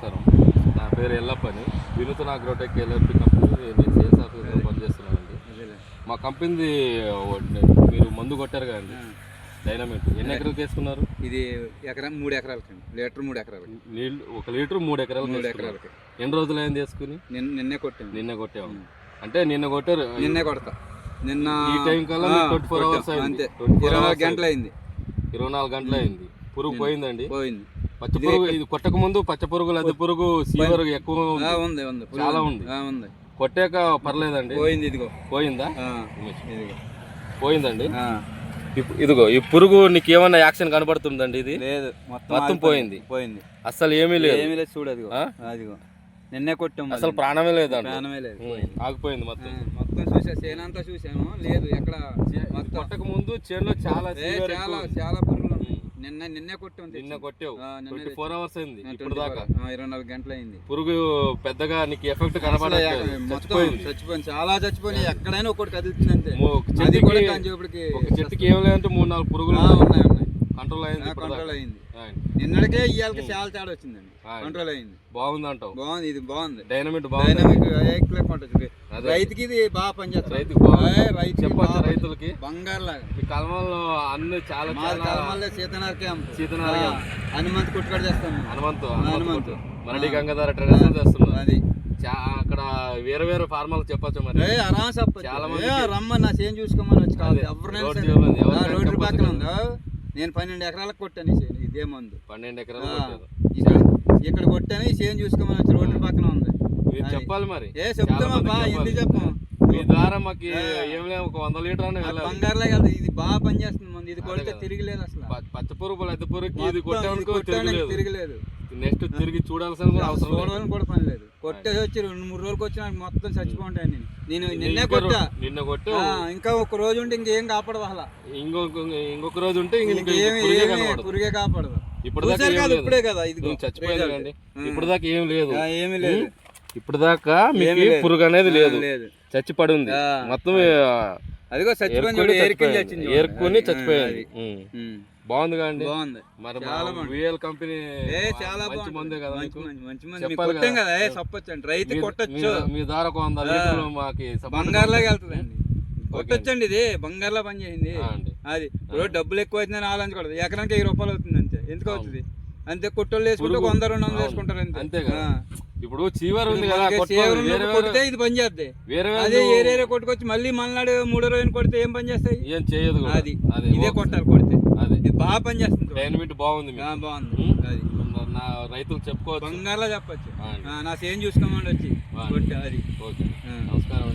నమస్కారం. నా పేరు ఎల్లప్పని, వినూత్న అగ్రోటెక్ ఎల్ఎల్పి కంపెనీ నేను సేల్స్ ఆఫీసర్గా పనిచేస్తున్నానండి. మా కంపెనీది మీరు మందు కొట్టారు కదండి, డైనమిట్. ఎన్ని ఎకరాలకు వేసుకున్నారు? ఇది ఎకరం 3 ఎకరాలకి, లీటర్ 3 ఎకరాలకి. నీళ్ళు 1 లీటర్ 3 ఎకరాలు. 3 ఎకరాలకి. ఎన్ని రోజులు అయింది వేసుకుని? నిన్నే కొట్టాను. నిన్న కొట్టాము అంటే నిన్న కొట్టారు. నిన్నే కొడతా. నిన్న ఈ టైం కల్లా 24 అవర్స్ అయింది. అంతే, 24 గంటలు అయింది. 24 గంటలు అయింది. పురుగు పోయిందండి. పోయింది. పచ్చ పురుగు ఇది కొట్టక ముందు పచ్చ పురుగు లద్దె పురుగు సీవర్ ఎక్కువ ఉంది. చాలా ఉంది. కొట్టాక పర్లేదండి. పోయింది. ఇదిగో పోయిందా? ఇదిగో పోయిందండి. ఇదిగో ఈ పురుగు నీకు ఏమన్నా యాక్షన్ కనబడుతుందండి? ఇది లేదు, మొత్తం పోయింది. అసలు ఏమీ లేదు. చూడు, అదిగో నిన్నే కొట్టాము. అసలు ప్రాణమే లేదు, ప్రాణమే లేదు, ఆగిపోయింది మొత్తం. చూసా, చేనంతా చూసాను. లేదు ఎక్కడ. కొట్టక ముందు చేనులో చాలా చాలా పురుగులు ఉన్నాయి. నిన్నే కొట్టాం. నిన్న కొట్టావు. 24 అవర్స్ అయింది. ఇప్పుడు దాకా 24 గంటలు అయింది. పురుగు పెద్దగా నీకు ఎఫెక్ట్ కనబడలేదు. చచ్చిపోయింది. చాలా చచ్చిపోయినాయి. ఎక్కడైనా ఒకటి కదులుతుంది అంతే. ఒక చెట్టుకి ఏం లేదంటే 3-4 పురుగులు ఉన్నాయి. కంట్రోల్ అయింది. నిన్నటికే ఇవాళకి చాలా తేడా వచ్చిందండి. కంట్రోల్ అయింది. బాగుంది అంటావు? బాగుంది. ఇది బాగుంది. డైనమిట్ రైతుకి ఇది బాగా పనిచేస్తుంది. చెప్పచ్చు రైతులకి బంగారు లాగా. ఈ కలమల్లో అన్ని చాలా సీతనార్ హనుమంత్ కుట్టుకడ చేస్తాను. హనుమంతు మరడి గంగాధర ట్రేడర్స్ చేస్తున్నారు. అది అక్కడ వేరే ఫార్మర్లు చెప్పచ్చు. మరి చాలా మంది రమ్మని నా చేను చూసుకోమని వచ్చి కాదు. రోడ్డు పక్కన ఉందా. నేను 12 ఎకరాలకు కొట్టాను ఈ చేను. ఇదే మందు 12 ఎకరాలు ఇక్కడ కొట్టాను. ఈ చేను చూసుకోమని వచ్చి రోడ్డు పక్కన ఉంది. చెప్పాలి మరి. చెప్తామా, ఎందుకు చెప్పాం? మీ ద్వారా మాకు ఏం లేదు, ఒక 100 లీటర్ బంగారులాగా వెళ్తాయి. ఇది బాగా పనిచేస్తుంది మందు. ఇది కొడితే తిరిగిలేదు అసలు. పచ్చ పురుగు లద్దె పురుగుకి ఇది కొట్టామనుకో తిరిగిలేదు. నెక్స్ట్ తిరిగి చూడాల్సిన అవసరం చూడడానికి కూడా పని లేదు. కొట్టేసి వచ్చి 2-3 రోజులకు వచ్చి నాకు మొత్తం చచ్చిపోతాయి. నేను నిన్నే కొట్టా. నిన్న కొట్టు. ఇంకా ఒక రోజు ఉంటే ఇంకేం కాపాడదు. అసలు ఇంకొక రోజు ఉంటే పురుగే కాపాడదు. ఇప్పుడు ఇప్పుడే కదా ఇది చచ్చిపోయిందండి. ఇప్పుడు దాకా ఏమీ లేదు. ఇప్పుడు దాకా మీకు పురుగు అనేది లేదు, చచ్చిపడి ఉంది మొత్తం. అదిగో ఏరుకుని చచ్చిపోయింది. బాగుంది కదండి. బాగుంది. మరి విఎల్ కంపెనీ చాలా మంచి మందే కదా. రైతు కొట్టచ్చు. మీ ద్వారా 100 లీటర్లు మాకు బంగారులాగా వెళ్తుందండి. కొట్టొచ్చండి. ఇది బంగారులా పని చేసింది. అది డబ్బులు ఎక్కువ అవుతుందని ఆలోచించకూడదు. ఎకరానికి 1000 రూపాయలు అవుతుంది అంతే. ఎందుకు అవుతుంది అంతే. కొట్టోళ్ళు వేసుకుంటే 100-200 వేసుకుంటారు అంతే కదా. ఇప్పుడు చీవర్ ఉంది కదా, కొడితే ఇది పని చేస్తాయి. అదే ఏరియా కొట్టుకొచ్చి మళ్ళీ మళ్ళీ 3 రోజులు కొడితే ఏం పని చేస్తాయి? ఏం చేయదు. అది ఇదే కొట్టాలి. కొడితే ఇది బాగా పని చేస్తుంది. డైనమిట్ బాగుంది. బాగుంది. అది నా రైతులు చెప్పుకోవచ్చు, బంగారులో చెప్పచ్చు. నా సేమ్ చూసుకోమని వచ్చి కొట్టి. అది ఓకే. నమస్కారం.